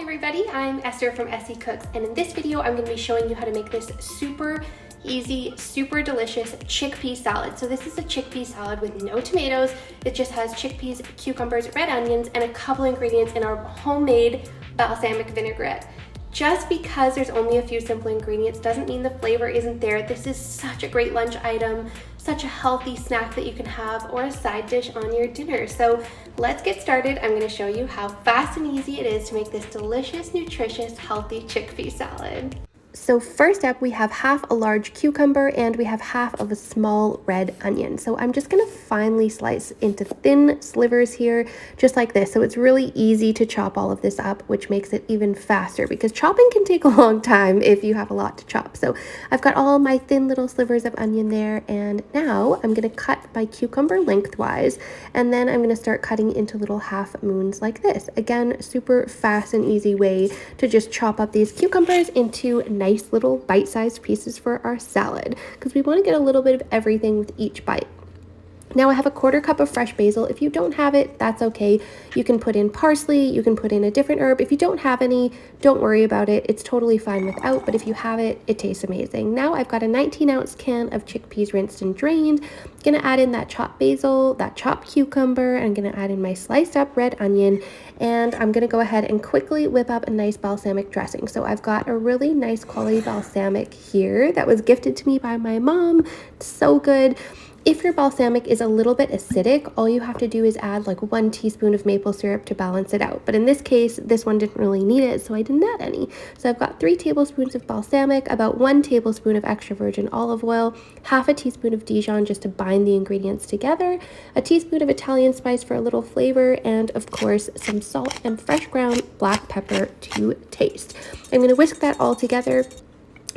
everybody, I'm Esther from ESSYCOOKS, and in this video I'm going to be showing you how to make this super easy, super delicious chickpea salad. So this is a chickpea salad with no tomatoes. It just has chickpeas, cucumbers, red onions, and a couple ingredients in our homemade balsamic vinaigrette. Just because there's only a few simple ingredients doesn't mean the flavor isn't there. This is such a great lunch item, such a healthy snack that you can have, or a side dish on your dinner. So let's get started. I'm going to show you how fast and easy it is to make this delicious, nutritious, healthy chickpea salad. So first up, we have half a large cucumber and we have half of a small red onion. So I'm just going to finely slice into thin slivers here, just like this. So it's really easy to chop all of this up, which makes it even faster because chopping can take a long time if you have a lot to chop. So I've got all my thin little slivers of onion there, and now I'm going to cut my cucumber lengthwise, and then I'm going to start cutting into little half moons like this. Again, super fast and easy way to just chop up these cucumbers into nice little bite-sized pieces for our salad, because we want to get a little bit of everything with each bite. Now I have a 1/4 cup of fresh basil. If you don't have it, that's okay. You can put in parsley, you can put in a different herb. If you don't have any, don't worry about it. It's totally fine without, but if you have it, it tastes amazing. Now I've got a 19-ounce can of chickpeas rinsed and drained. I'm gonna add in that chopped basil, that chopped cucumber, and I'm gonna add in my sliced up red onion, and I'm gonna go ahead and quickly whip up a nice balsamic dressing. So I've got a really nice quality balsamic here that was gifted to me by my mom. It's so good. If your balsamic is a little bit acidic, all you have to do is add like 1 teaspoon of maple syrup to balance it out. But in this case, this one didn't really need it, so I didn't add any. So I've got 3 tablespoons of balsamic, about 1 tablespoon of extra virgin olive oil, half a teaspoon of Dijon just to bind the ingredients together, a teaspoon of Italian spice for a little flavor, and of course some salt and fresh ground black pepper to taste. I'm going to whisk that all together.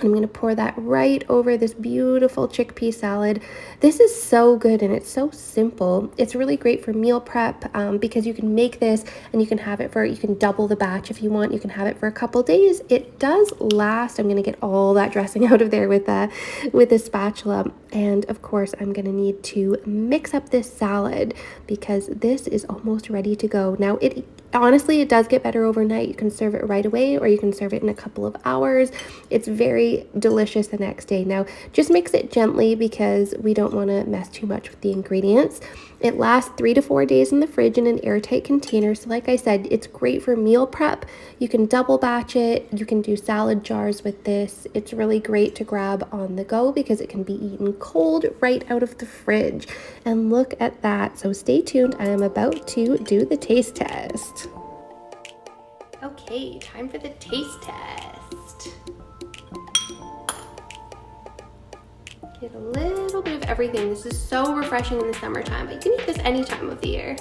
I'm going to pour that right over this beautiful chickpea salad. This is so good and it's so simple. It's really great for meal prep because you can make this and you can have it you can double the batch if you want. You can have it for a couple days. It does last. I'm going to get all that dressing out of there with a spatula. And of course, I'm going to need to mix up this salad because this is almost ready to go. Now, honestly, it does get better overnight. You can serve it right away or you can serve it in a couple of hours. It's very delicious the next day. Now, just mix it gently because we don't want to mess too much with the ingredients. It lasts 3 to 4 days in the fridge in an airtight container. So like I said, it's great for meal prep. You can double batch it. You can do salad jars with this. It's really great to grab on the go because it can be eaten cold right out of the fridge. And look at that. So stay tuned. I am about to do the taste test. Okay, time for the taste test. Get a little bit of everything. This is so refreshing in the summertime, but you can eat this any time of the year.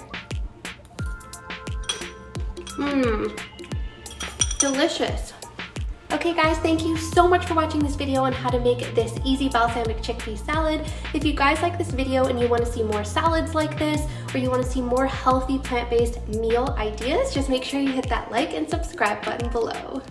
Delicious. Okay guys, thank you so much for watching this video on how to make this easy balsamic chickpea salad. If you guys like this video and you want to see more salads like this, or you want to see more healthy plant-based meal ideas, just make sure you hit that like and subscribe button below.